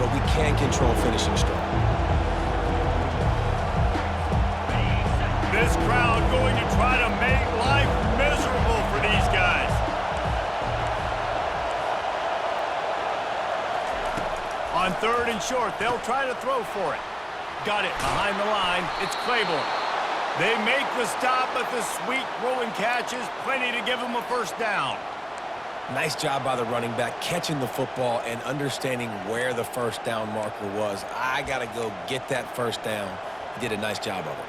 but we can control finishing strong. This crowd going to try to make life miserable for these guys. On 3rd and short, they'll try to throw for it. Got it behind the line. It's Claiborne. They make the stop, but the sweet throwing catch is plenty to give them a first down. Nice job by the running back catching the football and understanding where the first down marker was. I got to go get that first down. He did a nice job of it.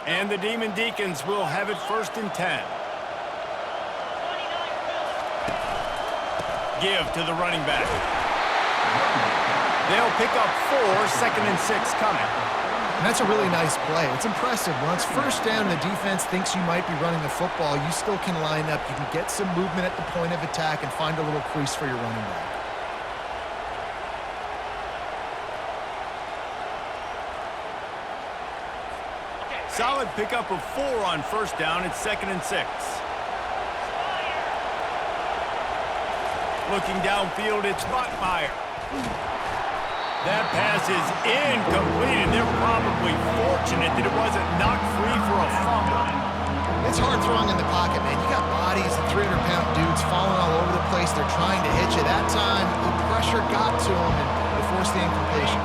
And the Demon Deacons will have it 1st and 10. Give to the running back. They'll pick up 4, 2nd and 6 coming. And that's a really nice play. It's impressive. Once first down, the defense thinks you might be running the football. You still can line up. You can get some movement at the point of attack and find a little crease for your running back. Solid pickup of 4 on first down. It's 2nd and 6. Looking downfield, it's Bachmeier. That pass is incomplete, and they're probably fortunate that it wasn't knocked free for a fumble. It's hard throwing in the pocket, man. You got bodies and 300-pound dudes falling all over the place. They're trying to hit you. That time, the pressure got to them, and they forced the incompletion.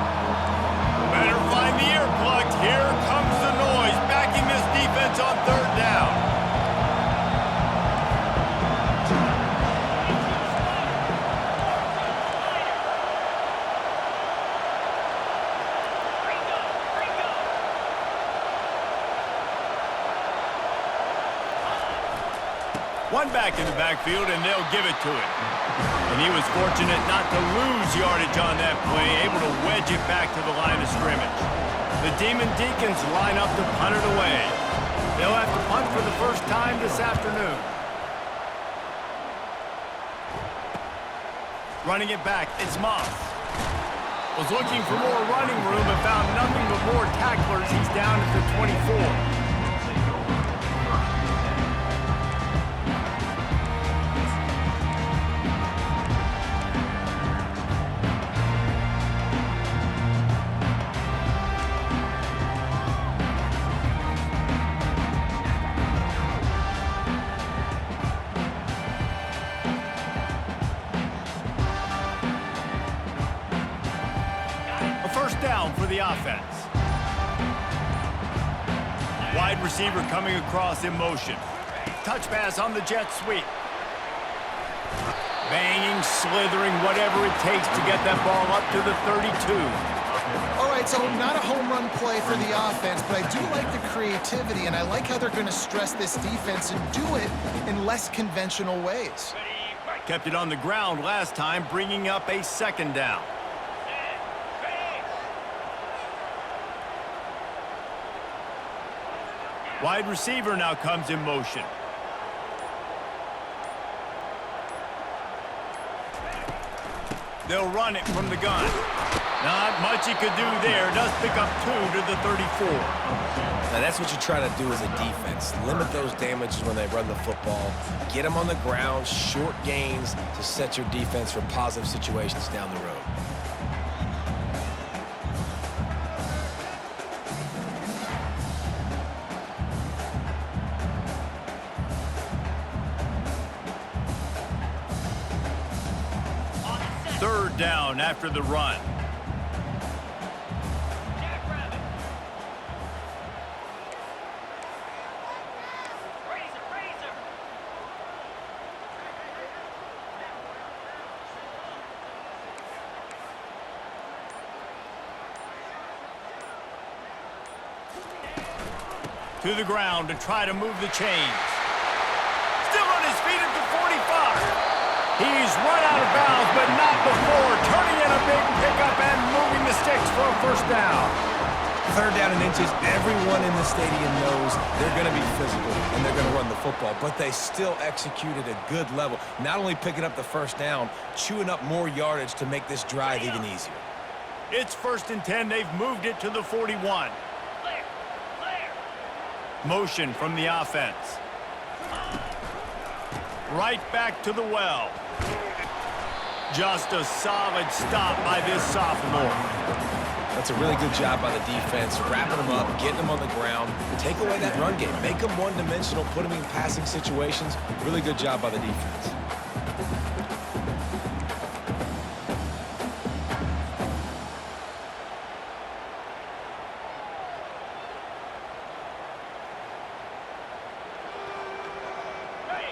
Better find the earplugs. Here comes the noise, backing this defense on 3rd down. One back in the backfield, and they'll give it to him. And he was fortunate not to lose yardage on that play, able to wedge it back to the line of scrimmage. The Demon Deacons line up to punt it away. They'll have to punt for the first time this afternoon. Running it back, it's Moss. Was looking for more running room but found nothing but more tacklers. He's down at the 24. Down for the offense. Wide receiver coming across in motion. Touch pass on the jet sweep. Banging, slithering, whatever it takes to get that ball up to the 32. All right, so not a home run play for the offense, but I do like the creativity, and I like how they're going to stress this defense and do it in less conventional ways. Kept it on the ground last time, bringing up a 2nd down. Wide receiver now comes in motion. They'll run it from the gun. Not much he could do there. Does pick up 2 to the 34. Now that's what you try to do as a defense. Limit those damages when they run the football. Get them on the ground, short gains to set your defense for positive situations down the road. Third down after the run. To the ground to try to move the chains. Still on his feet at the 45. He's run out of bounds, but not before turning in a big pickup and moving the sticks for a first down. Third down and inches, everyone in the stadium knows they're going to be physical and they're going to run the football, but they still executed a good level. Not only picking up the first down, chewing up more yardage to make this drive even easier. It's 1st and 10. They've moved it to the 41. Motion from the offense. Right back to the well. Just a solid stop by this sophomore. That's a really good job by the defense, wrapping them up, getting them on the ground, take away that run game, make them one-dimensional, put them in passing situations. Really good job by the defense.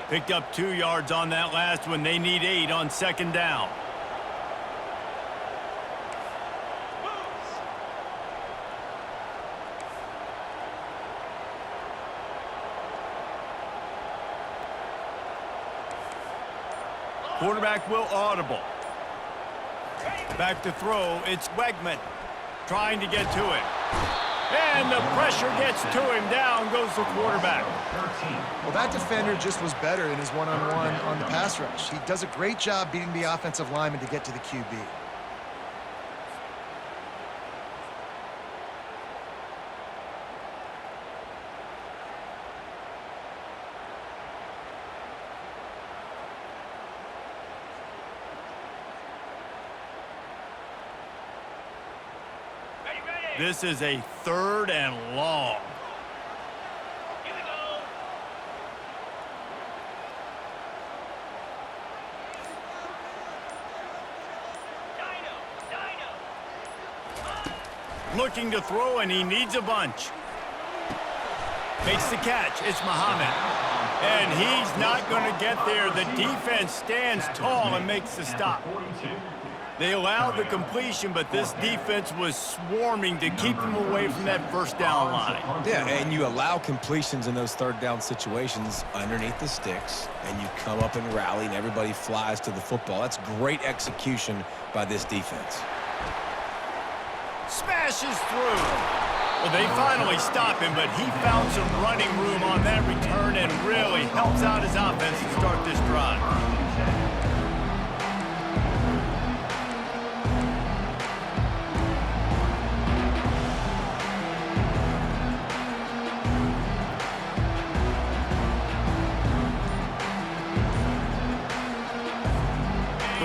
Picked up 2 yards on that last one. They need 8 on 2nd down. Quarterback will audible. Back to throw. It's Wegman trying to get to it. And the pressure gets to him. Down goes the quarterback. Well, that defender just was better in his one-on-one on the pass rush. He does a great job beating the offensive lineman to get to the QB. This is a 3rd and long. Here we go. Dino. Looking to throw, and he needs a bunch. Makes the catch. It's Muhammad. And he's not going to get there. The defense stands tall and makes the stop. They allowed the completion, but this defense was swarming to keep them away from that 1st down line. Yeah, and you allow completions in those 3rd down situations underneath the sticks, and you come up and rally, and everybody flies to the football. That's great execution by this defense. Smashes through. Well, they finally stop him, but he found some running room on that return and really helps out his offense to start this drive.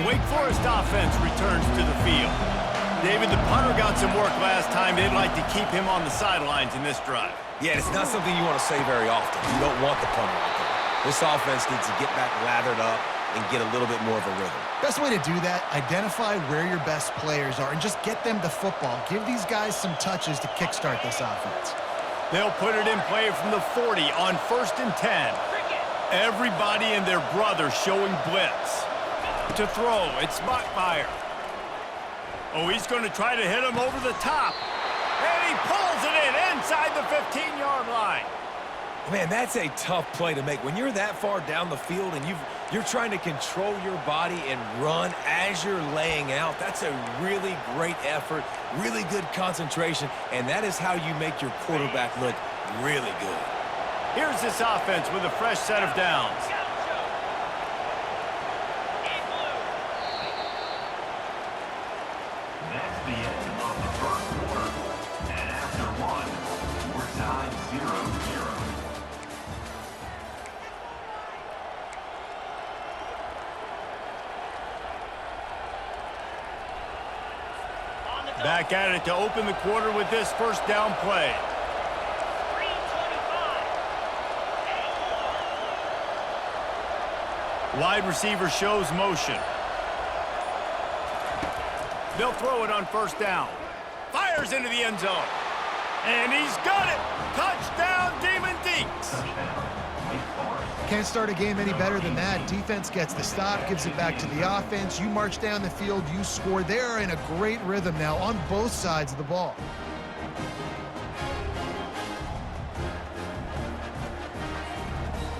Wake Forest offense returns to the field. David, the punter got some work last time. They'd like to keep him on the sidelines in this drive. Yeah, it's not something you want to say very often. You don't want the punter out there. This offense needs to get back lathered up and get a little bit more of a rhythm. Best way to do that, identify where your best players are and just get them the football. Give these guys some touches to kickstart this offense. They'll put it in play from the 40 on 1st and 10. Everybody and their brother showing blitz. To throw, it's Mockmeyer. Oh, he's going to try to hit him over the top. And he pulls it in inside the 15-yard line. Man, that's a tough play to make. When you're that far down the field and you're trying to control your body and run as you're laying out, that's a really great effort, really good concentration, and that is how you make your quarterback look really good. Here's this offense with a fresh set of downs. That's the end of the 1st quarter. And after one, we're tied 0-0. Back at it to open the quarter with this 1st down play. 3:25. Wide receiver shows motion. They'll throw it on 1st down. Fires into the end zone. And he's got it. Touchdown, Demon Deacs. Can't start a game any better than that. Defense gets the stop, gives it back to the offense. You march down the field, you score. They're in a great rhythm now on both sides of the ball.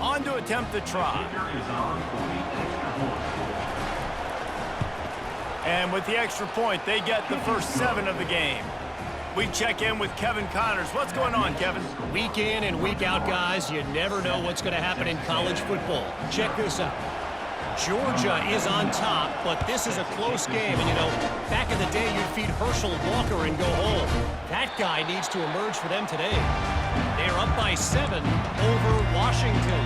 On to attempt the try. And with the extra point, they get the first 7 of the game. We check in with Kevin Connors. What's going on, Kevin? Week in and week out, guys, you never know what's going to happen in college football. Check this out. Georgia is on top, but this is a close game. And, you know, back in the day, you'd feed Herschel Walker and go home. That guy needs to emerge for them today. They're up by 7 over Washington.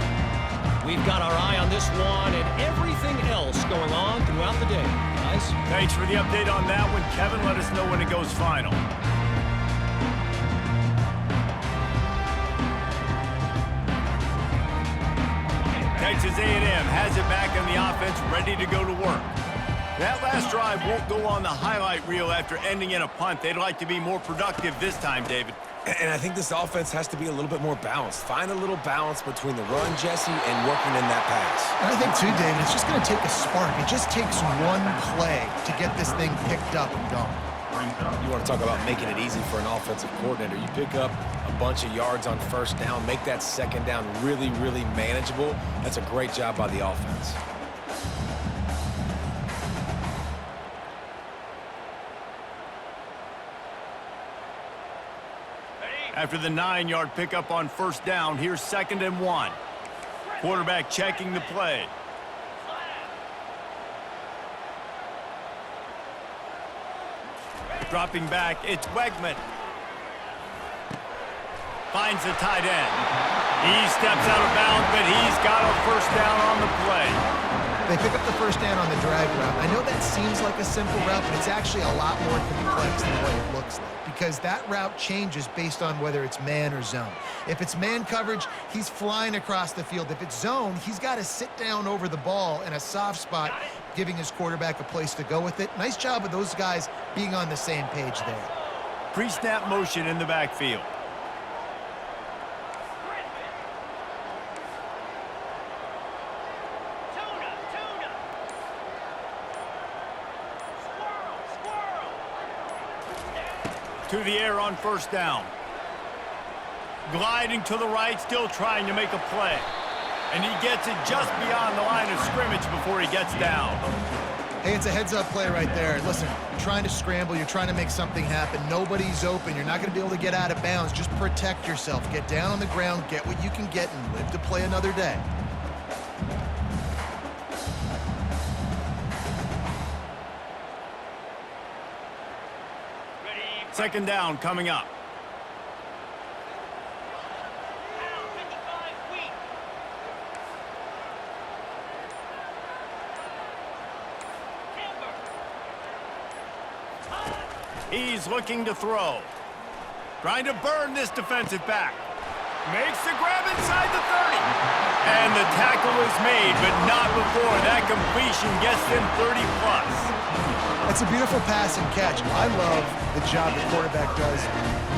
We've got our eye on this one and everything else going on throughout the day, guys. Thanks for the update on that one, Kevin. Let us know when it goes final. Texas A&M has it back on the offense, ready to go to work. That last drive won't go on the highlight reel after ending in a punt. They'd like to be more productive this time, David. And I think this offense has to be a little bit more balanced. Find a little balance between the run, Jesse, and working in that pass. And I think, too, David, it's just going to take a spark. It just takes one play to get this thing picked up and going. You want to talk about making it easy for an offensive coordinator. You pick up a bunch of yards on first down, make that second down really, really manageable. That's a great job by the offense. After the 9-yard pickup on first down, here's 2nd and 1. Quarterback checking the play. Dropping back, it's Wegman. Finds the tight end. He steps out of bounds, but he's got a first down on the play. They pick up the first down on the drag route. I know that seems like a simple route, but it's actually a lot more complex than what it looks like, because that route changes based on whether it's man or zone. If it's man coverage, he's flying across the field. If it's zone, he's got to sit down over the ball in a soft spot, giving his quarterback a place to go with it. Nice job of those guys being on the same page there. Pre-snap motion in the backfield. To the air on first down. Gliding to the right, still trying to make a play. And he gets it just beyond the line of scrimmage before he gets down. Hey, it's a heads-up play right there. Listen, you're trying to scramble. You're trying to make something happen. Nobody's open. You're not going to be able to get out of bounds. Just protect yourself. Get down on the ground, get what you can get, and live to play another day. Second down coming up. He's looking to throw. Trying to burn this defensive back. Makes the grab inside the 30. And the tackle is made, but not before that completion gets them 30+. That's a beautiful pass and catch. I love the job the quarterback does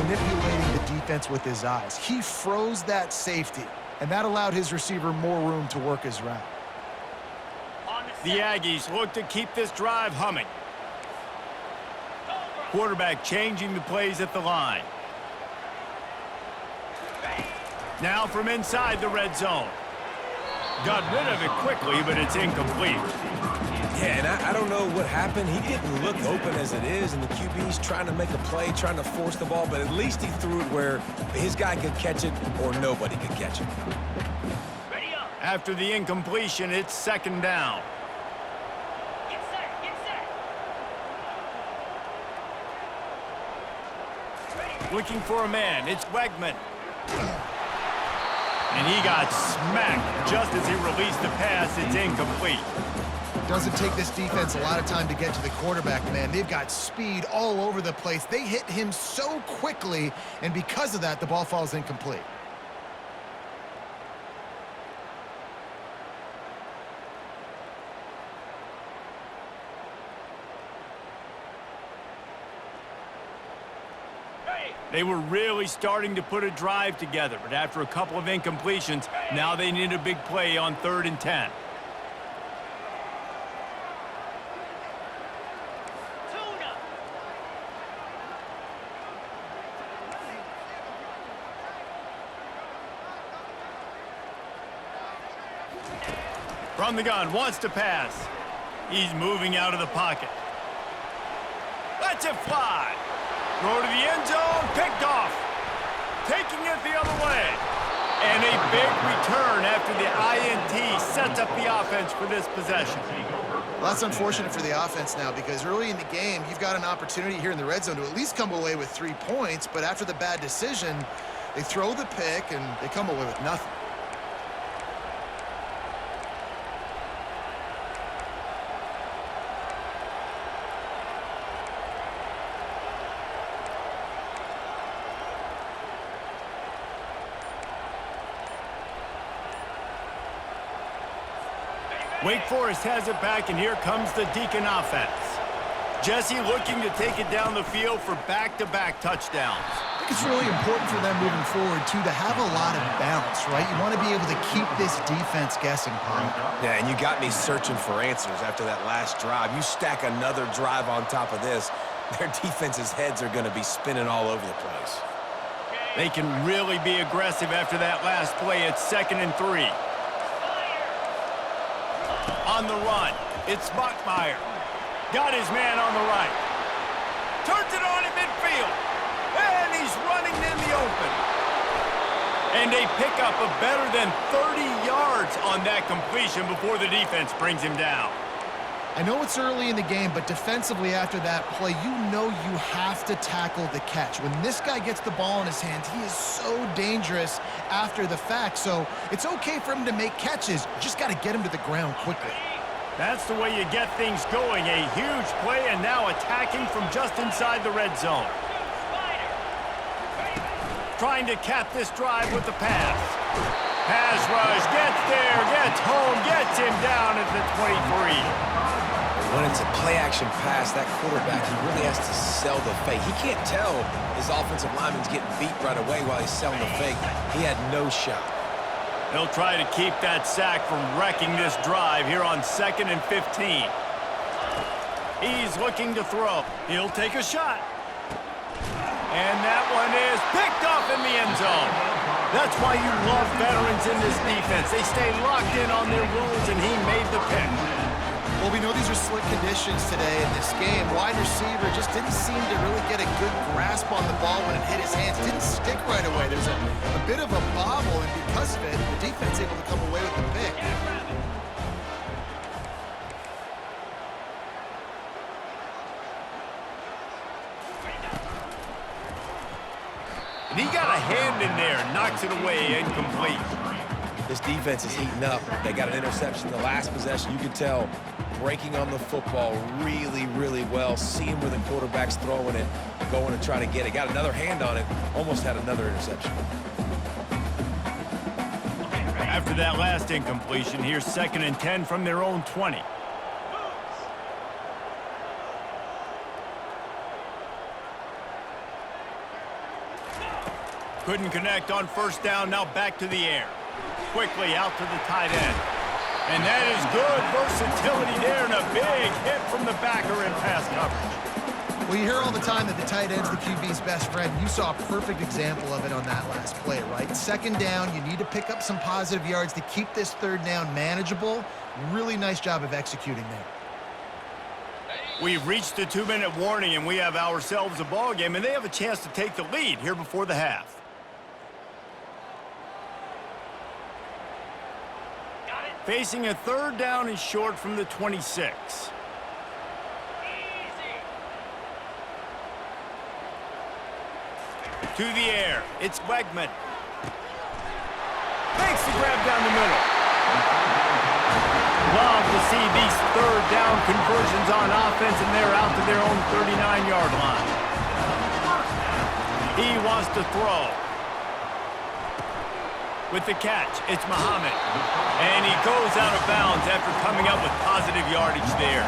manipulating the defense with his eyes. He froze that safety, and that allowed his receiver more room to work his route. The Aggies look to keep this drive humming. Quarterback changing the plays at the line. Now from inside the red zone. Got rid of it quickly, but it's incomplete. Yeah, and I don't know what happened. He didn't look open as it is, and the QB's trying to make a play, trying to force the ball, but at least he threw it where his guy could catch it or nobody could catch it. After the incompletion, it's second down. Get set. Looking for a man, it's Wegman. And he got smacked just as he released the pass. It's incomplete. Doesn't take this defense a lot of time to get to the quarterback, man. They've got speed all over the place. They hit him so quickly, and because of that, the ball falls incomplete. They were really starting to put a drive together, but after a couple of incompletions, now they need a big play on 3rd and 10. From the gun, wants to pass. He's moving out of the pocket. Lets it fly. Throw to the end zone, picked off. Taking it the other way. And a big return after the INT sets up the offense for this possession. Well, that's unfortunate for the offense now because early in the game, you've got an opportunity here in the red zone to at least come away with 3 points, but after the bad decision, they throw the pick and they come away with nothing. Wake Forest has it back, and here comes the Deacon offense. Jesse looking to take it down the field for back-to-back touchdowns. I think it's really important for them moving forward, too, to have a lot of balance, right? You want to be able to keep this defense guessing, Paul. Yeah, and you got me searching for answers after that last drive. You stack another drive on top of this, their defense's heads are going to be spinning all over the place. They can really be aggressive after that last play. It's 2nd and 3. On the run, it's Bachmeier. Got his man on the right. Turns it on in midfield. And he's running in the open. And a pickup of better than 30 yards on that completion before the defense brings him down. I know it's early in the game, but defensively after that play, you know you have to tackle the catch. When this guy gets the ball in his hands, he is so dangerous after the fact. So it's okay for him to make catches. You just got to get him to the ground quickly. That's the way you get things going. A huge play and now attacking from just inside the red zone. Trying to cap this drive with the pass. Pass rush, gets there, gets home, gets him down at the 23. When it's a play-action pass, that quarterback, he really has to sell the fake. He can't tell his offensive lineman's getting beat right away while he's selling the fake. He had no shot. They'll try to keep that sack from wrecking this drive here on 2nd and 15. He's looking to throw. He'll take a shot. And that one is picked off in the end zone. That's why you love veterans in this defense. They stay locked in on their rules, and he made the pick. Well, we know these are slick conditions today in this game. Wide receiver just didn't seem to really get a good grasp on the ball when it hit his hands. Didn't stick right away. There's a bit of a bobble, and because of it, the defense able to come away with the pick. And he got a hand in there, knocks it away, incomplete. This defense is heating up. They got an interception the last possession. You could tell breaking on the football really, really well, seeing where the quarterback's throwing it, going to try to get it. Got another hand on it, almost had another interception. After that last incompletion, here's 2nd and 10 from their own 20. Couldn't connect on 1st down, now back to the air. Quickly out to the tight end. And that is good versatility there and a big hit from the backer in pass coverage. Well, you hear all the time that the tight end's the QB's best friend. You saw a perfect example of it on that last play, right? 2nd down, you need to pick up some positive yards to keep this 3rd down manageable. Really nice job of executing there. We've reached the 2-minute warning, and we have ourselves a ball game, and they have a chance to take the lead here before the half. Facing a 3rd down and short from the 26. To the air, it's Wegman. Makes the grab down the middle. Love to see these 3rd down conversions on offense, and they're out to their own 39-yard line. He wants to throw. With the catch, it's Muhammad. And he goes out of bounds after coming up with positive yardage there.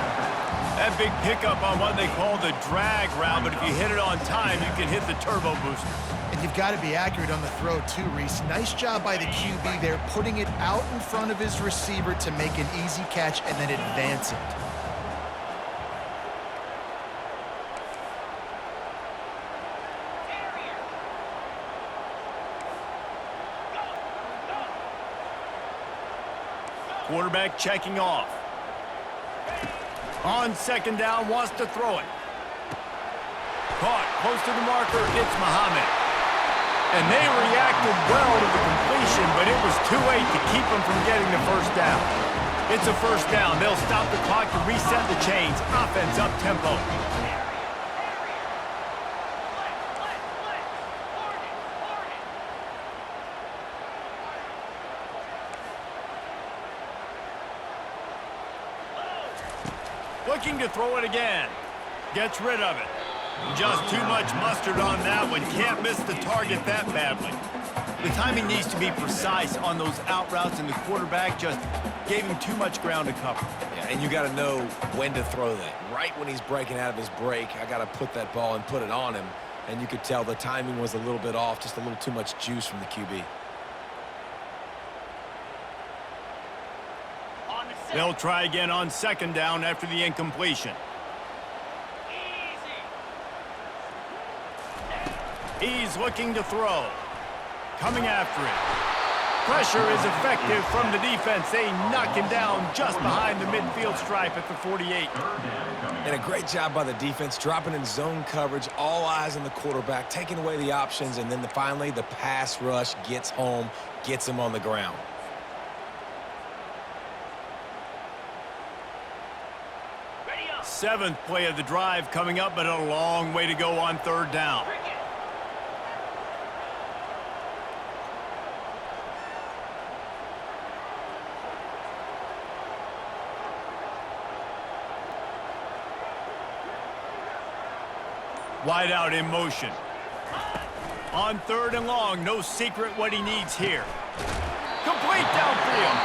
That big pickup on what they call the drag route, but if you hit it on time, you can hit the turbo boosters. And you've got to be accurate on the throw too, Reese. Nice job by the QB there, putting it out in front of his receiver to make an easy catch and then advance it. Quarterback checking off. On 2nd down, wants to throw it. Caught close to the marker, it's Muhammad. And they reacted well to the completion, but it was too late to keep them from getting the first down. It's a first down. They'll stop the clock to reset the chains. Offense up-tempo. Looking to throw it again. Gets rid of it. Just too much mustard on that one. Can't miss the target that badly. The timing needs to be precise on those out routes, and the quarterback just gave him too much ground to cover. Yeah, and you got to know when to throw that. Right when he's breaking out of his break, I got to put that ball and put it on him. And you could tell the timing was a little bit off, just a little too much juice from the QB. They'll try again on second down after the incompletion. He's looking to throw. Coming after it. Pressure is effective from the defense. They knock him down just behind the midfield stripe at the 48. And a great job by the defense, dropping in zone coverage, all eyes on the quarterback, taking away the options, and then finally the pass rush gets home, gets him on the ground. Seventh play of the drive coming up, but a long way to go on third down. Wide out in motion. On third and long, no secret what he needs here. Complete downfield.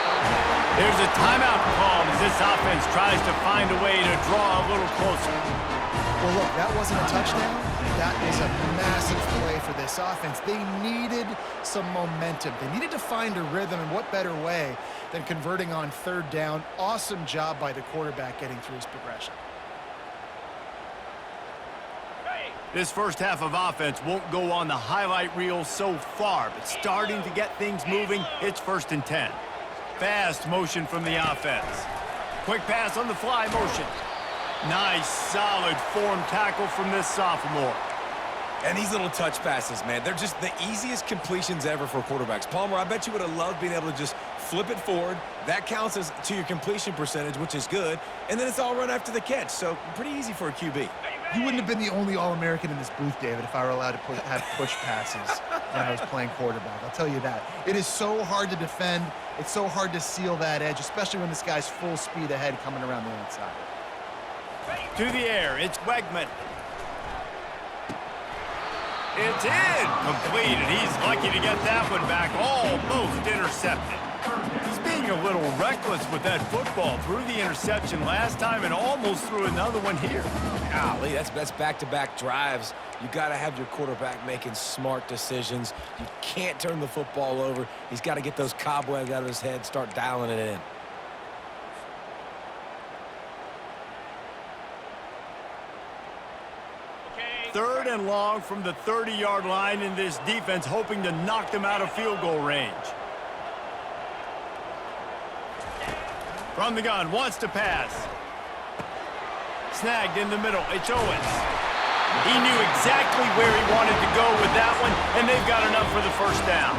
There's a timeout called as this offense tries to find a way to draw a little closer. Well, look, that wasn't a touchdown. That is a massive play for this offense. They needed some momentum. They needed to find a rhythm, and what better way than converting on third down. Awesome job by the quarterback getting through his progression. This first half of offense won't go on the highlight reel so far, but starting to get things moving, it's 1st and 10. Fast motion from the offense. Quick pass on the fly motion. Nice, solid form tackle from this sophomore. And these little touch passes, man, they're just the easiest completions ever for quarterbacks. Palmer, I bet you would have loved being able to just flip it forward. That counts as to your completion percentage, which is good. And then it's all run after the catch, so pretty easy for a QB. You wouldn't have been the only All-American in this booth, David, if I were allowed to have push passes when I was playing quarterback. I'll tell you that. It is so hard to defend. It's so hard to seal that edge, especially when this guy's full speed ahead coming around the outside. To the air, it's Wegman. It's in, completed. He's lucky to get that one back, almost intercepted. He's being a little reckless with that football. Threw the interception last time and almost threw another one here. Golly, that's back-to-back drives. You got to have your quarterback making smart decisions. You can't turn the football over. He's got to get those cobwebs out of his head, start dialing it in. Third and long from the 30-yard line, in this defense hoping to knock them out of field goal range. From the gun, wants to pass. Snagged in the middle, it's Owens. He knew exactly where he wanted to go with that one, and they've got enough for the first down.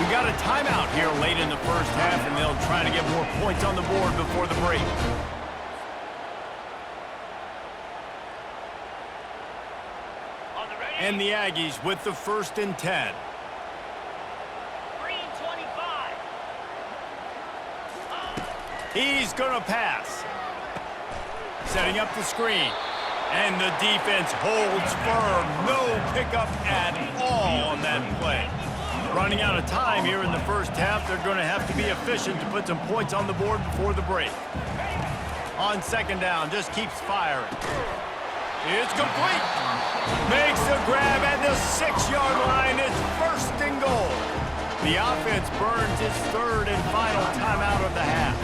We got a timeout here late in the first half, and they'll try to get more points on the board before the break. And the Aggies with the 1st and 10. Green 25. He's going to pass. Setting up the screen. And the defense holds firm. No pickup at all on that play. Running out of time here in the first half. They're going to have to be efficient to put some points on the board before the break. On second down, just keeps firing. It's complete. Makes the grab at the 6-yard line. It's 1st and goal. The offense burns its 3rd and final timeout of the half.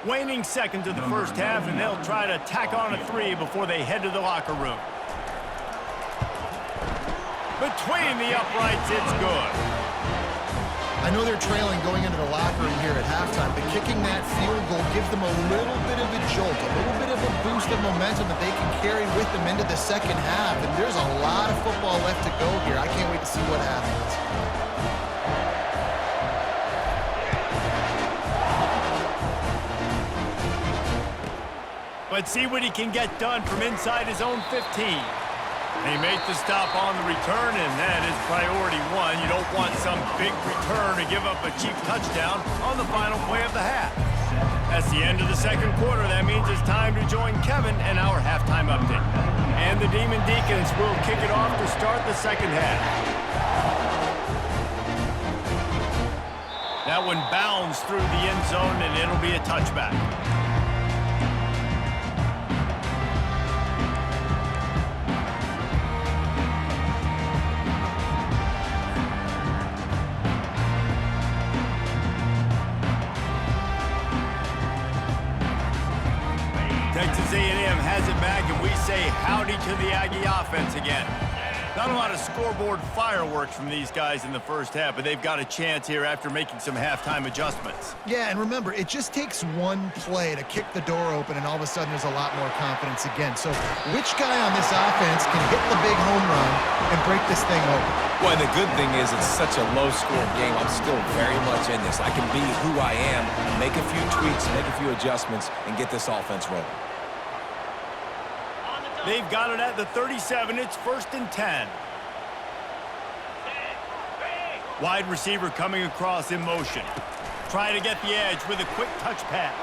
Waning seconds of the first half, and they'll try to tack on a 3 before they head to the locker room. Between the uprights, it's good. I know they're trailing going into the locker room here at halftime, but kicking that field goal gives them a little bit of a jolt, a little bit of a boost of momentum that they can carry with them into the second half. And there's a lot of football left to go here. I can't wait to see what happens. But see what he can get done from inside his own 15. They make the stop on the return, and that is priority one. You don't want some big return to give up a cheap touchdown on the final play of the half. That's the end of the second quarter. That means it's time to join Kevin and our halftime update. And the Demon Deacons will kick it off to start the second half. That one bounds through the end zone, and it'll be a touchback. Texas A&M has it back, and we say howdy to the Aggie offense again. Not a lot of scoreboard fireworks from these guys in the first half, but they've got a chance here after making some halftime adjustments. Yeah, and remember, it just takes one play to kick the door open, and all of a sudden there's a lot more confidence again. So which guy on this offense can hit the big home run and break this thing open? Well, the good thing is it's such a low-scoring game. I'm still very much in this. I can be who I am, make a few tweaks, make a few adjustments, and get this offense rolling. They've got it at the 37. It's 1st and 10. Wide receiver coming across in motion. Trying to get the edge with a quick touch pass.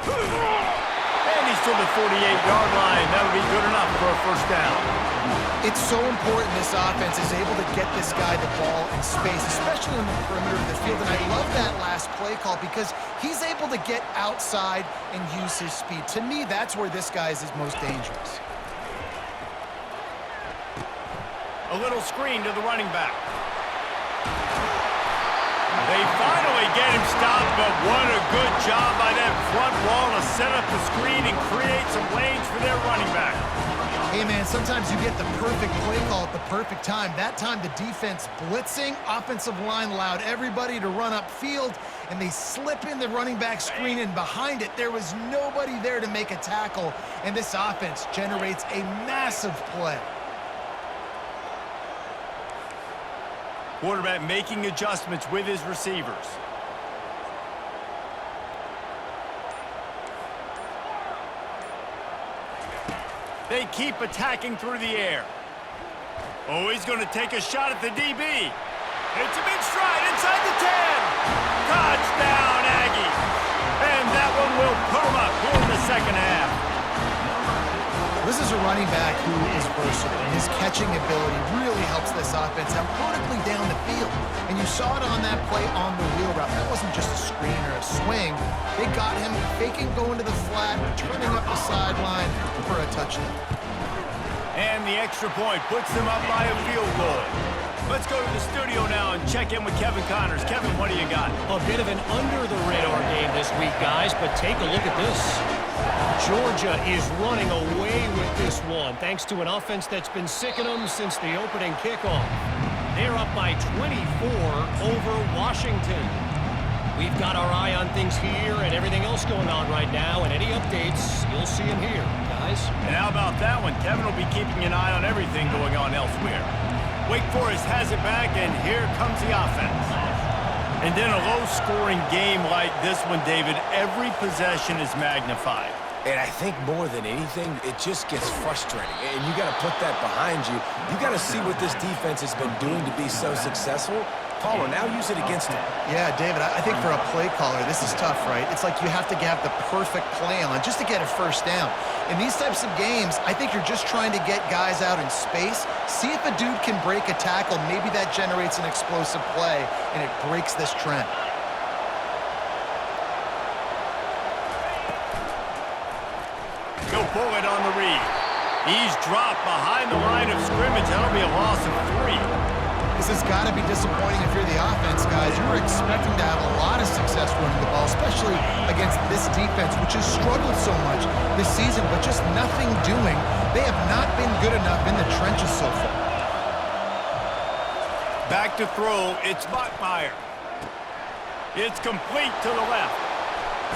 And he's to the 48-yard line. That'll be good enough for a first down. It's so important this offense is able to get this guy the ball in space, especially on the perimeter of the field. And I love that last play call because he's able to get outside and use his speed. To me, that's where this guy is his most dangerous. A little screen to the running back. They finally get him stopped, but what a good job by that front wall to set up the screen and create some lanes for their running back. Hey, man, sometimes you get the perfect play call at the perfect time. That time, the defense blitzing, offensive line allowed everybody to run upfield, and they slip in the running back screen, and behind it, there was nobody there to make a tackle, and this offense generates a massive play. Quarterback making adjustments with his receivers. They keep attacking through the air. Oh, he's going to take a shot at the DB. It's a big stride inside the 10. Touchdown, Aggie. And that one will put him up here in the second half. This is a running back who is versatile, and his catching ability really helps this offense out vertically down the field. And you saw it on that play on the wheel route. That wasn't just a screen or a swing. They got him faking going to the flat, turning up the sideline for a touchdown. And the extra point puts them up by a field goal. Let's go to the studio now and check in with Kevin Connors. Kevin, what do you got? A bit of an under-the-radar game this week, guys, but take a look at this. Georgia is running away with this one, thanks to an offense that's been sicking them since the opening kickoff. They're up by 24 over Washington. We've got our eye on things here and everything else going on right now, and any updates, you'll see them here, guys. And how about that one? Kevin will be keeping an eye on everything going on elsewhere. Wake Forest has it back, and here comes the offense. And in a low-scoring game like this one, David, every possession is magnified. And I think more than anything, it just gets frustrating. And you got to put that behind you. You got to see what this defense has been doing to be so successful. Caller, now use it against him. Yeah, David, I think for a play caller, this is tough, right? It's like you have to have the perfect play on just to get a first down. In these types of games, I think you're just trying to get guys out in space, see if a dude can break a tackle. Maybe that generates an explosive play, and it breaks this trend. He'll pull it on the read. He's dropped behind the line of scrimmage. That'll be a loss of 3. This has got to be disappointing if you're the offense, guys. You were expecting to have a lot of success running the ball, especially against this defense, which has struggled so much this season, but just nothing doing. They have not been good enough in the trenches so far. Back to throw, it's Bachmeier. It's complete to the left.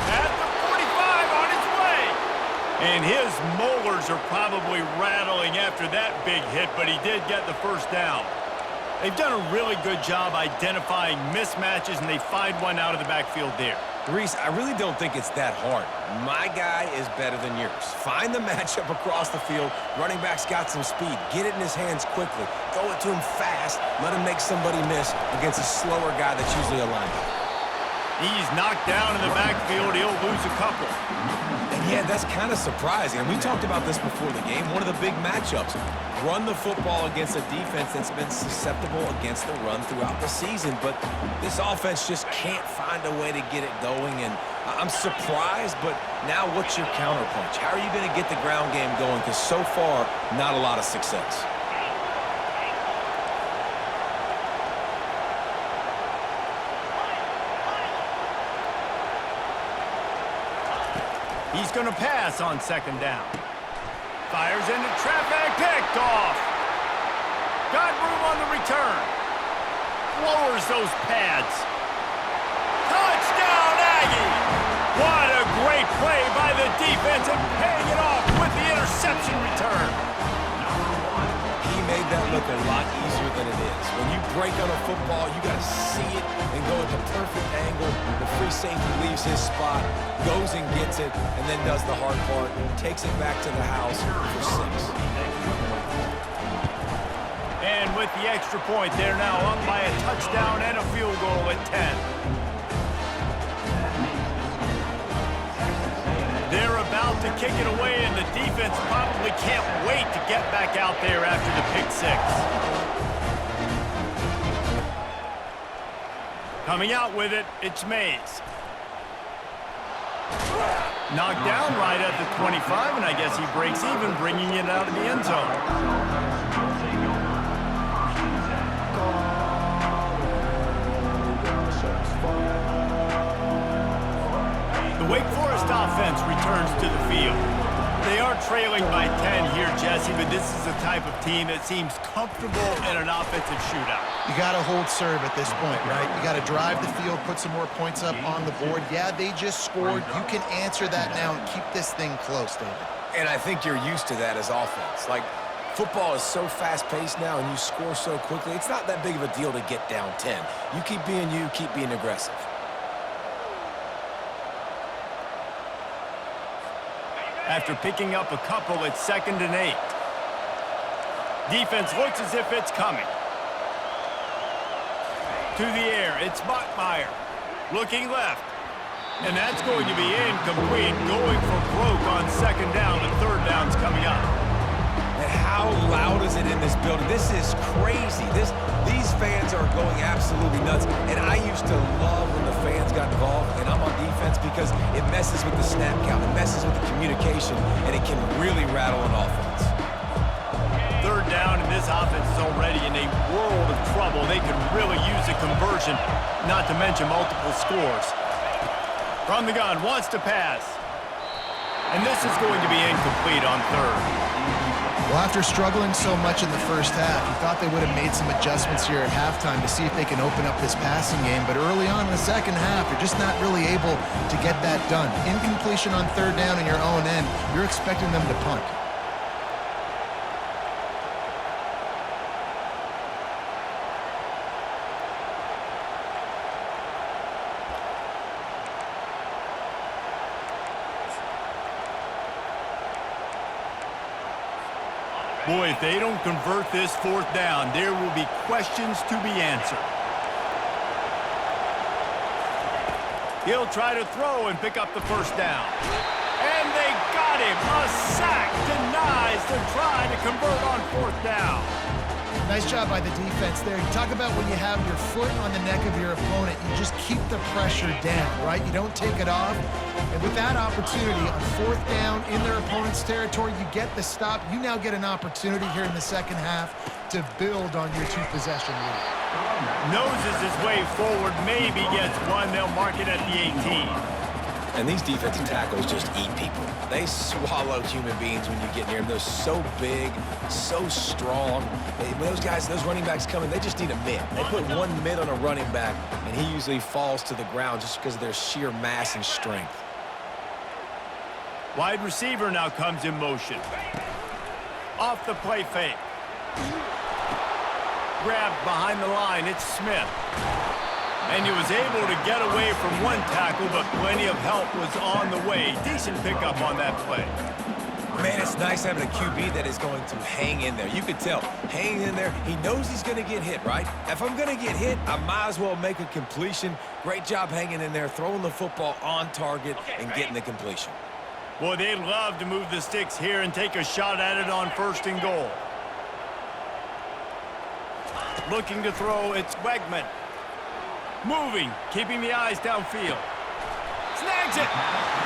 At the 45 on its way. And his molars are probably rattling after that big hit, but he did get the first down. They've done a really good job identifying mismatches, and they find one out of the backfield there. Reese, I really don't think it's that hard. My guy is better than yours. Find the matchup across the field. Running back's got some speed. Get it in his hands quickly. Throw it to him fast. Let him make somebody miss against a slower guy that's usually a linebacker. He's knocked down in the backfield. He'll lose a couple. And yeah, that's kind of surprising. And we talked about this before the game. One of the big matchups. Run the football against a defense that's been susceptible against the run throughout the season. But this offense just can't find a way to get it going. And I'm surprised, but now what's your counterpunch? How are you going to get the ground game going? Because so far, not a lot of success. He's going to pass on second down. Fires into traffic, picked off. Got room on the return. Lowers those pads. Touchdown, Aggie! What a great play by the defense and paying it off with the interception return. He made that look a lot easier than it is. When you break on a football, you got to see it and go at the perfect angle. The free safety leaves his spot, goes and gets it, and then does the hard part, takes it back to the house for 6. And with the extra point, they're now up by a touchdown and a field goal at 10. They're about to kick it away, and the defense probably can't wait to get back out there after the pick 6. Coming out with it, it's Mays. Knocked down right at the 25, and I guess he breaks even, bringing it out of the end zone. The Wake Forest offense returns to the field. They are trailing by 10 here, Jesse, but this is the type of team that seems comfortable in an offensive shootout. You got to hold serve at this point, right? You got to drive the field, put some more points up on the board. Yeah, they just scored. You can answer that now and keep this thing close, David. And I think you're used to that as offense. Like, football is so fast-paced now and you score so quickly, it's not that big of a deal to get down 10. You keep being you, keep being aggressive. After picking up a couple, it's 2nd and 8. Defense looks as if it's coming. To the air, it's Bachmeier. Looking left. And that's going to be incomplete. Going for broke on 2nd down, and 3rd down's coming up. And how loud is it in this building? This is crazy. These fans are going absolutely nuts. And I used to love when the fans got involved, and I'm on defense because it messes with the snap count, it messes with the communication, and it can really rattle an offense. 3rd down, and this offense is already in a world of trouble. They could really use a conversion, not to mention multiple scores. From the gun, wants to pass. And this is going to be incomplete on 3rd. Well, after struggling so much in the first half, you thought they would have made some adjustments here at halftime to see if they can open up this passing game. But early on in the second half, you're just not really able to get that done. Incompletion on 3rd down in your own end, you're expecting them to punt. Boy, if they don't convert this 4th down, there will be questions to be answered. He'll try to throw and pick up the 1st down. And they got him. A sack denies the try to convert on 4th down. Nice job by the defense there. You talk about when you have your foot on the neck of your opponent, you just keep the pressure down, right? You don't take it off. And with that opportunity on 4th down in their opponent's territory, you get the stop. You now get an opportunity here in the second half to build on your 2-possession lead. Noses his way forward, maybe gets one. They'll mark it at the 18. And these defensive tackles just eat people. They swallow human beings when you get near them. They're so big, so strong. When those guys, those running backs come in, they just need a mid. They put one mid on a running back, and he usually falls to the ground just because of their sheer mass and strength. Wide receiver now comes in motion. Off the play fake. Grabbed behind the line, it's Smith. And he was able to get away from one tackle, but plenty of help was on the way. Decent pickup on that play. Man, it's nice having a QB that is going to hang in there. You could tell, hanging in there, he knows he's going to get hit, right? If I'm going to get hit, I might as well make a completion. Great job hanging in there, throwing the football on target and getting the completion. Boy, they'd love to move the sticks here and take a shot at it on 1st and goal. Looking to throw, it's Wegman. Moving, keeping the eyes downfield. Snags it.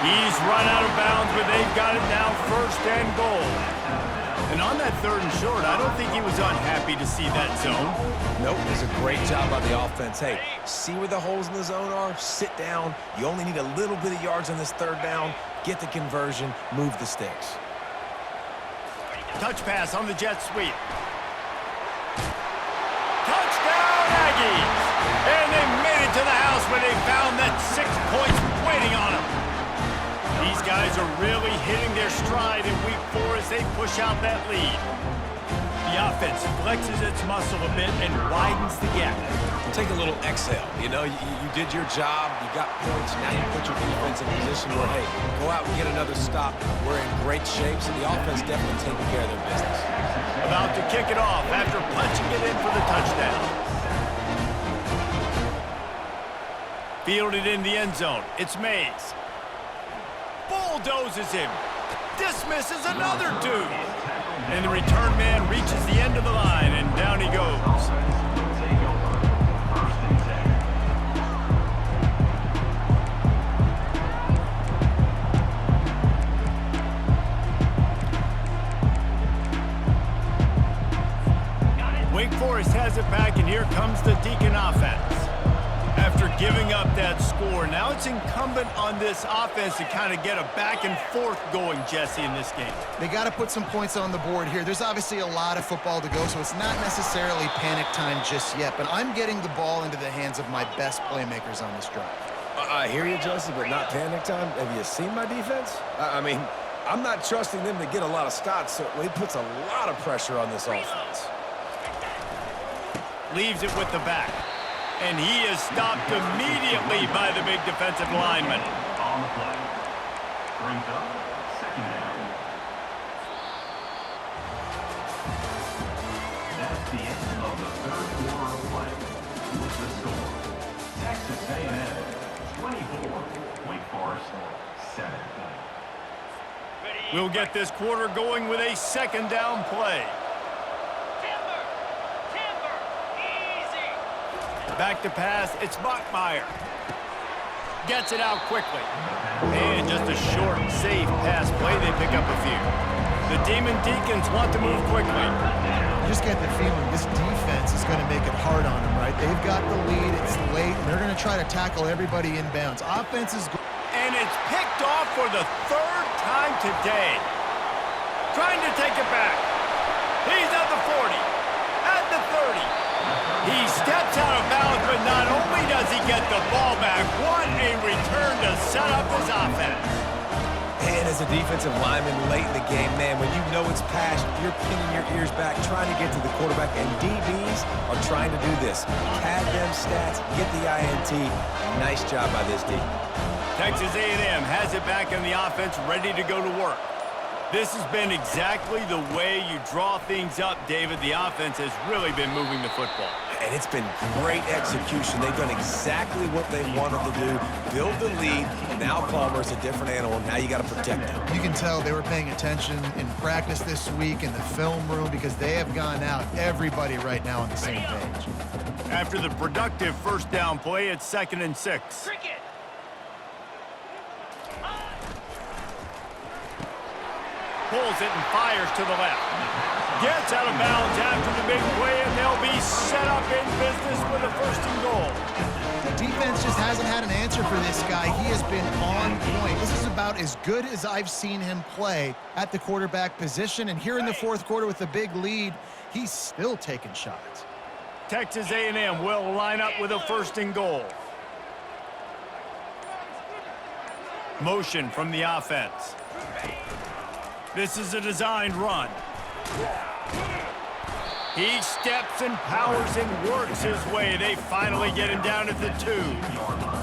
He's run out of bounds, but they've got it now 1st and goal. And on that 3rd and short, I don't think he was unhappy to see that zone. Nope, it was a great job by the offense. Hey, see where the holes in the zone are? Sit down. You only need a little bit of yards on this 3rd down. Get the conversion, move the sticks. Touch pass on the jet sweep. Touchdown, Aggies! And they made it to the house where they found that 6 points waiting on them. These guys are really hitting their stride in week 4 as they push out that lead. The offense flexes its muscle a bit and widens the gap. Take a little exhale. You know, you did your job, you got points, now you put your defense in a position where, hey, go out and get another stop. We're in great shape, so the offense definitely taking care of their business. About to kick it off after punching it in for the touchdown. Fielded in the end zone. It's Mays. Bulldozes him. Dismisses another 2. And the return man reaches the end of the line, and down he goes. Wake Forest has it back, and here comes the Deacon offense. After giving up that score, now it's incumbent on this offense to kind of get a back and forth going, Jesse, in this game. They got to put some points on the board here. There's obviously a lot of football to go, so it's not necessarily panic time just yet, but I'm getting the ball into the hands of my best playmakers on this drive. I hear you, Jesse, but not panic time. Have you seen my defense? I mean, I'm not trusting them to get a lot of stops, so it puts a lot of pressure on this offense. Leaves it with the back. And he is stopped immediately by the big defensive lineman. On the play. Brings up 2nd down. That's the end of the 3rd quarter of play. With the score, Texas A&M 24, Wake Forest 7. We'll get this quarter going with a 2nd down play. Back to pass, it's Bachmeier. Gets it out quickly. And just a short, safe pass play, they pick up a few. The Demon Deacons want to move quickly. You just get the feeling this defense is going to make it hard on them, right? They've got the lead, it's late, and they're going to try to tackle everybody inbounds. Offense is... And it's picked off for the 3rd time today. Trying to take it back. He's at the 40, at the 30. He steps out of bounds, but not only does he get the ball back, what a return to set up his offense. And as a defensive lineman late in the game, man, when you know it's passed, you're pinning your ears back, trying to get to the quarterback, and DBs are trying to do this. Pad them stats, get the INT. Nice job by this D. Texas A&M has it back in the offense, ready to go to work. This has been exactly the way you draw things up, David. The offense has really been moving the football. And it's been great execution. They've done exactly what they wanted to do, build the lead. Now Palmer's a different animal. Now you got to protect him. You can tell they were paying attention in practice this week in the film room because they have gone out, everybody right now on the same page. After the productive 1st down play, it's 2nd and 6. Cricket. Pulls it and fires to the left. Gets out of bounds after the big play, and they'll be set up in business with a 1st and goal. The defense just hasn't had an answer for this guy. He has been on point. This is about as good as I've seen him play at the quarterback position. And here in the fourth quarter with the big lead, he's still taking shots. Texas A&M will line up with a 1st and goal. Motion from the offense. This is a designed run. He steps and powers and works his way. They finally get him down at the 2.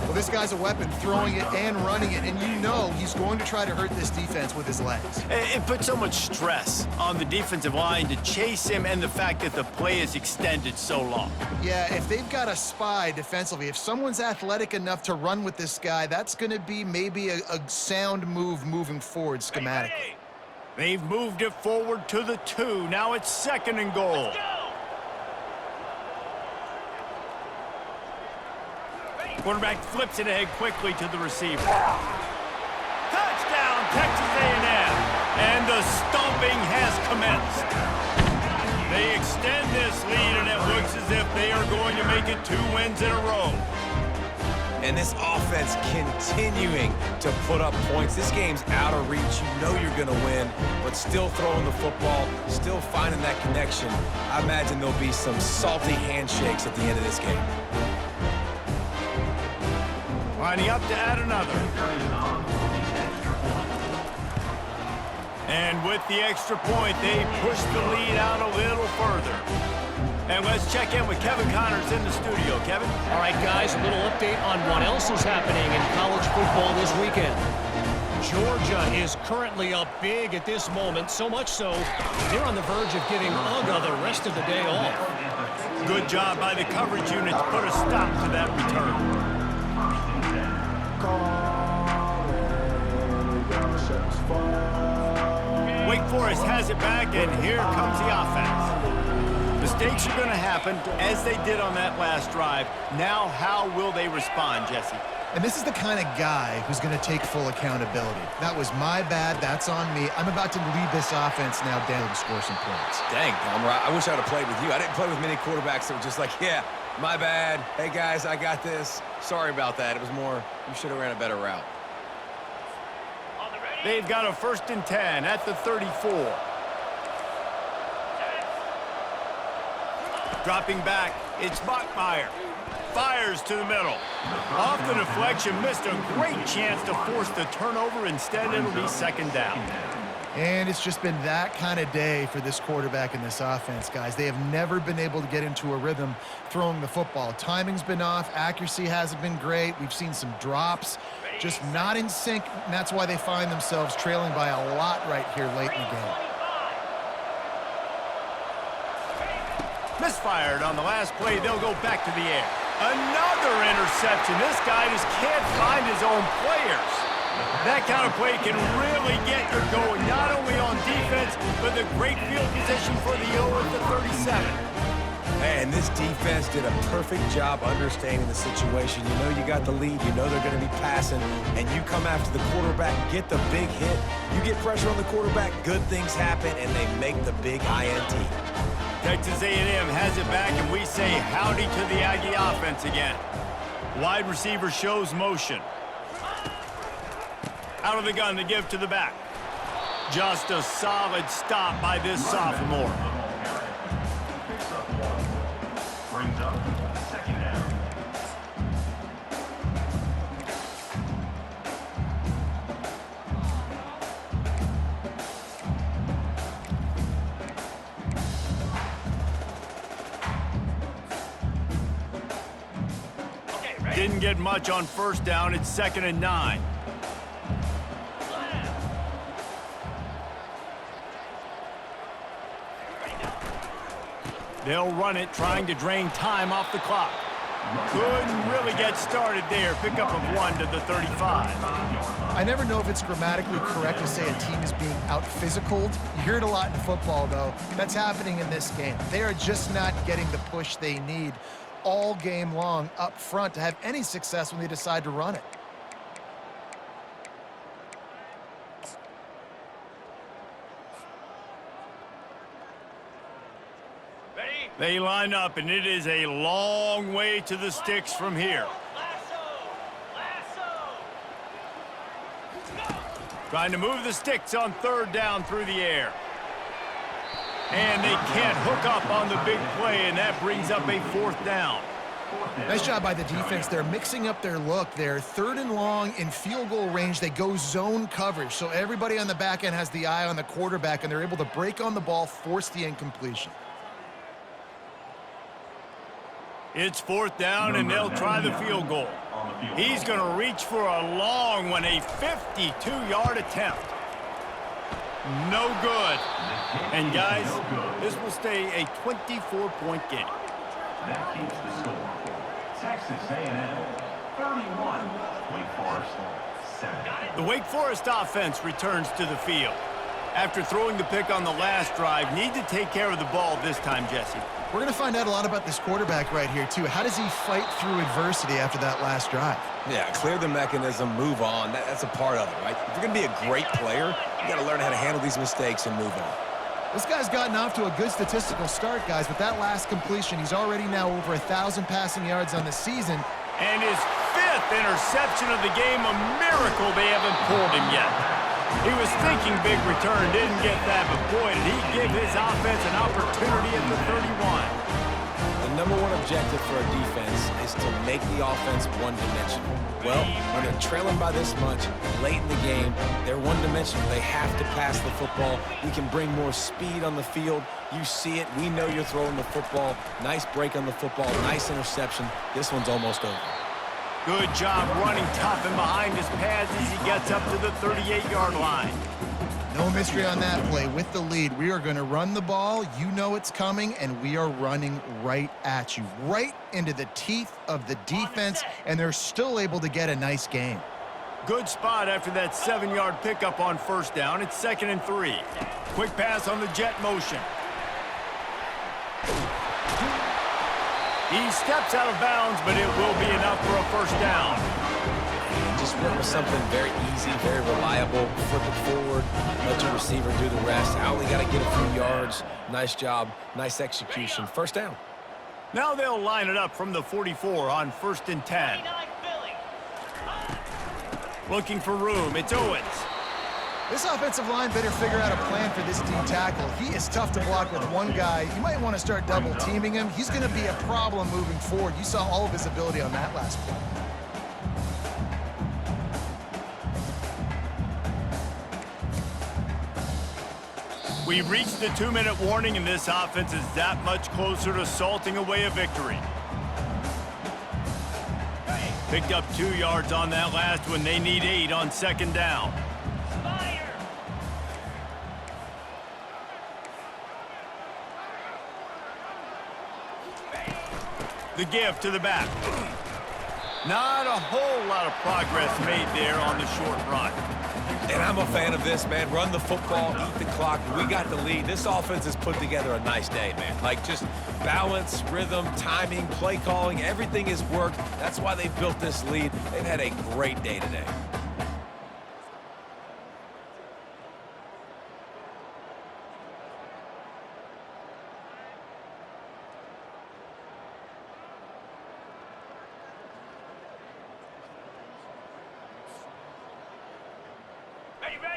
Well, this guy's a weapon, throwing it and running it, and you know he's going to try to hurt this defense with his legs. It puts so much stress on the defensive line to chase him and the fact that the play is extended so long. Yeah, if they've got a spy defensively, if someone's athletic enough to run with this guy, that's going to be maybe a sound move moving forward schematically. They've moved it forward to the 2. Now it's 2nd and goal. Quarterback flips it ahead quickly to the receiver. Touchdown, Texas A&M. And the stomping has commenced. They extend this lead, and it looks as if they are going to make it 2 wins in a row. And this offense continuing to put up points. This game's out of reach. You know you're going to win, but still throwing the football, still finding that connection. I imagine there'll be some salty handshakes at the end of this game. Lining up to add another. And with the extra point, they push the lead out a little further. And let's check in with Kevin Connors in the studio. Kevin? All right, guys, a little update on what else is happening in college football this weekend. Georgia is currently up big at this moment, so much so they're on the verge of giving UGA the rest of the day off. Good job by the coverage unit to put a stop to that return. Wake Forest has it back, and here comes the offense. Mistakes are going to happen, as they did on that last drive. Now, how will they respond, Jesse? And this is the kind of guy who's going to take full accountability. That was my bad. That's on me. I'm about to lead this offense now down and score some points. Dang, Palmer, I wish I would have played with you. I didn't play with many quarterbacks that were just like, yeah, my bad. Hey, guys, I got this. Sorry about that. It was more, you should have ran a better route. They've got a 1st and 10 at the 34. Dropping back, it's Bachmeier. Fires to the middle. Off the deflection, missed a great chance to force the turnover. Instead, it'll be 2nd down. And it's just been that kind of day for this quarterback and this offense, guys. They have never been able to get into a rhythm throwing the football. Timing's been off. Accuracy hasn't been great. We've seen some drops, just not in sync, and that's why they find themselves trailing by a lot right here late in the game. Misfired on the last play. They'll go back to the air. Another interception. This guy just can't find his own players. That kind of play can really get you going, not only on defense, but the great field position for the O at the 37. And this defense did a perfect job understanding the situation. You know you got the lead. You know they're going to be passing. And you come after the quarterback, get the big hit. You get pressure on the quarterback, good things happen, and they make the big INT. Texas A&M has it back, and we say howdy to the Aggie offense again. Wide receiver shows motion. Out of the gun to give to the back. Just a solid stop by this sophomore. Brings up 2nd down. Didn't get much on 1st down. It's 2nd and 9. They'll run it, trying to drain time off the clock. Couldn't really get started there. Pickup of 1 to the 35. I never know if it's grammatically correct to say a team is being out-physicaled. You hear it a lot in football, though. That's happening in this game. They are just not getting the push they need all game long up front to have any success when they decide to run it. They line up, and it is a long way to the sticks from here. Trying to move the sticks on third down through the air. And they can't hook up on the big play, and that brings up a fourth down. Nice job by the defense. They're mixing up their look. They're third and long in field goal range. They go zone coverage, so everybody on the back end has the eye on the quarterback, and they're able to break on the ball, force the incompletion. It's fourth down, and they'll try the field goal. He's going to reach for a long one, a 52-yard attempt. No good. And, guys, this will stay a 24-point game. That keeps the score. Texas A&M 31, Wake Forest 7. The Wake Forest offense returns to the field. After throwing the pick on the last drive, need to take care of the ball this time, Jesse. We're going to find out a lot about this quarterback right here, too. How does he fight through adversity after that last drive? Yeah, clear the mechanism, move on. That's a part of it, right? If you're going to be a great player, you got to learn how to handle these mistakes and move on. This guy's gotten off to a good statistical start, guys. With that last completion, he's already now over 1,000 passing yards on the season. And his fifth interception of the game, a miracle they haven't pulled him yet. He was thinking big return, didn't get that, but boy, did he give his offense an opportunity at the 31. The number one objective for a defense is to make the offense one-dimensional. Well, when they're trailing by this much, late in the game, they're one-dimensional. They have to pass the football. We can bring more speed on the field. You see it. We know you're throwing the football. Nice break on the football. Nice interception. This one's almost over. Good job running tough and behind his pads as he gets up to the 38-yard line. No mystery on that play. With the lead, we are going to run the ball. You know it's coming, and we are running right at you, right into the teeth of the defense, and they're still able to get a nice game. Good spot after that 7-yard pickup on first down. It's 2nd and 3. Quick pass on the jet motion. He steps out of bounds, but it will be enough for a first down. Just work with something very easy, very reliable. Flip it forward, let your receiver do the rest. I only got to get a few yards. Nice job, nice execution. First down. Now they'll line it up from the 44 on 1st and 10. Looking for room, it's Owens. This offensive line better figure out a plan for this D tackle. He is tough to block with one guy. You might want to start double teaming him. He's going to be a problem moving forward. You saw all of his ability on that last play. We've reached the 2-minute warning, and this offense is that much closer to salting away a victory. Picked up 2 yards on that last one. They need 8 on 2nd down. The give to the back. Not a whole lot of progress made there on the short run. And I'm a fan of this, man. Run the football, eat the clock. We got the lead. This offense has put together a nice day, man. Like, just balance, rhythm, timing, play calling, everything has worked. That's why they've built this lead. They've had a great day today.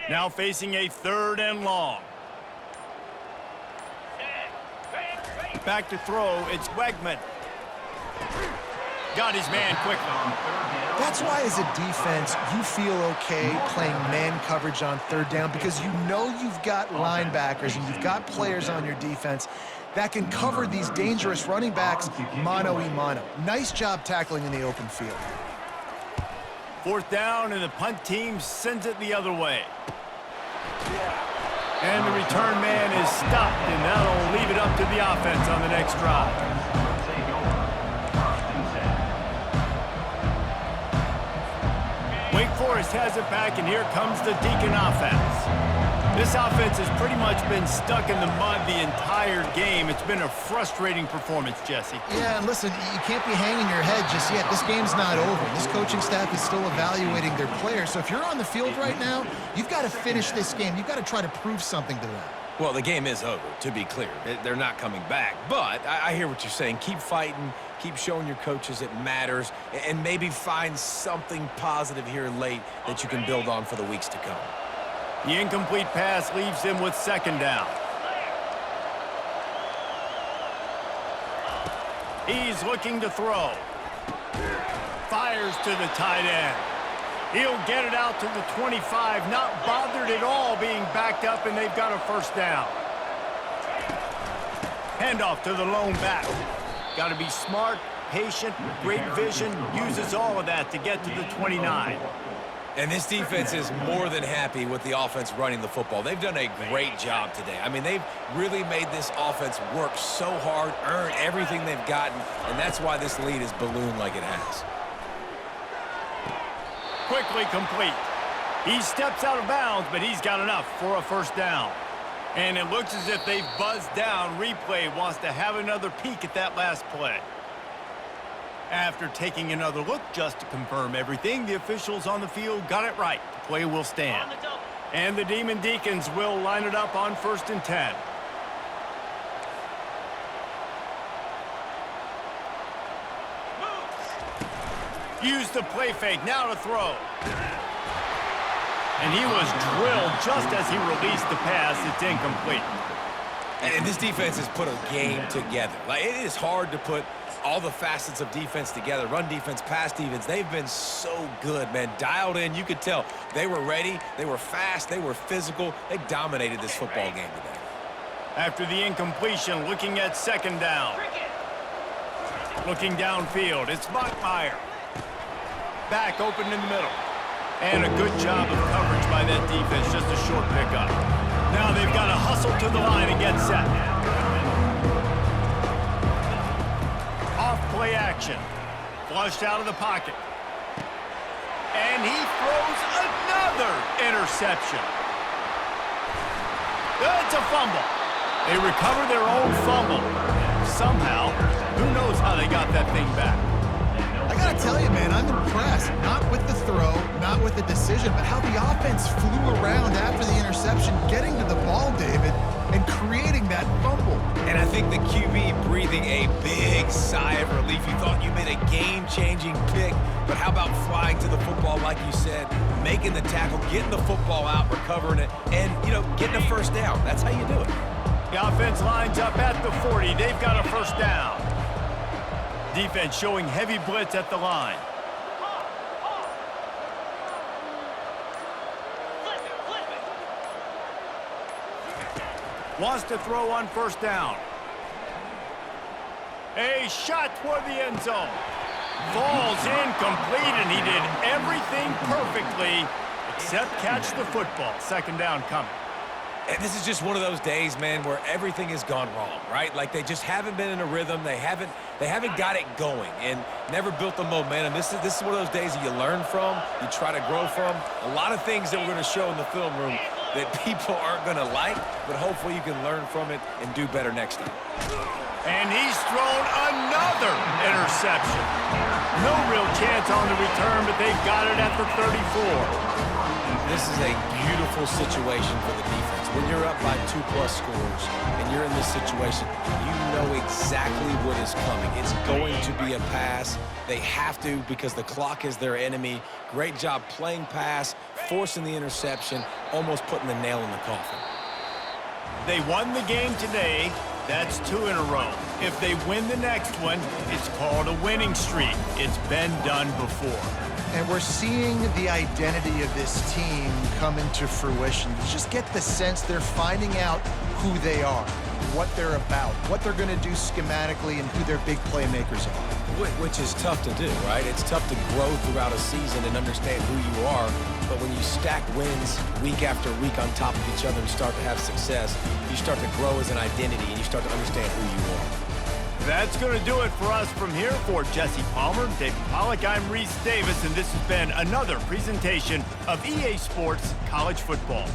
Now facing a 3rd and long. Back to throw, it's Wegman. Got his man quickly. That's why as a defense, you feel okay playing man coverage on 3rd down because you know you've got linebackers and you've got players on your defense that can cover these dangerous running backs mano-a-mano. Nice job tackling in the open field. 4th down, and the punt team sends it the other way. And the return man is stopped, and that'll leave it up to the offense on the next drive. Wake Forest has it back, and here comes the Deacon offense. This offense has pretty much been stuck in the mud the entire game. It's been a frustrating performance, Jesse. Yeah, and listen, you can't be hanging your head just yet. This game's not over. This coaching staff is still evaluating their players. So if you're on the field right now, you've got to finish this game. You've got to try to prove something to them. Well, the game is over, to be clear. They're not coming back. But I hear what you're saying. Keep fighting. Keep showing your coaches it matters. And maybe find something positive here late that you can build on for the weeks to come. The incomplete pass leaves him with second down. He's looking to throw. Fires to the tight end. He'll get it out to the 25, not bothered at all being backed up, and they've got a first down. Handoff to the lone back. Got to be smart, patient, great vision, uses all of that to get to the 29. And this defense is more than happy with the offense running the football. They've done a great job today. I mean, they've really made this offense work so hard, earn everything they've gotten, and that's why this lead is ballooned like it has. Quickly complete. He steps out of bounds, but he's got enough for a first down. And it looks as if they've buzzed down. Replay wants to have another peek at that last play. After taking another look just to confirm everything, the officials on the field got it right. The play will stand. And the Demon Deacons will line it up on 1st and 10. Use the play fake, now to throw. And he was drilled just as he released the pass. It's incomplete. And this defense has put a game together. Like, it is hard to put all the facets of defense together. Run defense, pass defense. They've been so good, man. Dialed in. You could tell they were ready. They were fast. They were physical. They dominated this football game today. After the incompletion, looking at second down. Looking downfield, it's Bachmeier. Back open in the middle. And a good job of coverage by that defense, just a short pickup. Now they've got to hustle to the line and get set. Off play action. Flushed out of the pocket. And he throws another interception. It's a fumble. They recover their own fumble. Somehow, who knows how they got that thing back. I gotta tell you, man, I'm impressed. Not with the throw, not with the decision, but how the offense flew around after the interception, getting to the ball, David, and creating that fumble. And I think the QB breathing a big sigh of relief. You thought you made a game-changing pick, but how about flying to the football, like you said, making the tackle, getting the football out, recovering it, and, you know, getting a first down. That's how you do it. The offense lines up at the 40. They've got a first down. Defense showing heavy blitz at the line. Wants to throw on first down. A shot toward the end zone. Falls incomplete, and he did everything perfectly except catch the football. Second down coming. And this is just one of those days, man, where everything has gone wrong, right? Like, they just haven't been in a rhythm. They haven't got it going and never built the momentum. This is one of those days that you learn from, you try to grow from. A lot of things that we're going to show in the film room that people aren't going to like, but hopefully you can learn from it and do better next time. And he's thrown another interception. No real chance on the return, but they've got it at the 34. This is a beautiful situation for the defense. When you're up by 2+ scores and you're in this situation, you know exactly what is coming. It's going to be a pass. They have to because the clock is their enemy. Great job playing pass, forcing the interception, almost putting the nail in the coffin. They won the game today. That's 2 in a row. If they win the next one, it's called a winning streak. It's been done before. And we're seeing the identity of this team come into fruition. You just get the sense they're finding out who they are, what they're about, what they're going to do schematically, and who their big playmakers are. Which is tough to do, right? It's tough to grow throughout a season and understand who you are. But when you stack wins week after week on top of each other and start to have success, you start to grow as an identity and you start to understand who you are. That's going to do it for us from here. For Jesse Palmer, David Pollack, I'm Reese Davis, and this has been another presentation of EA Sports College Football.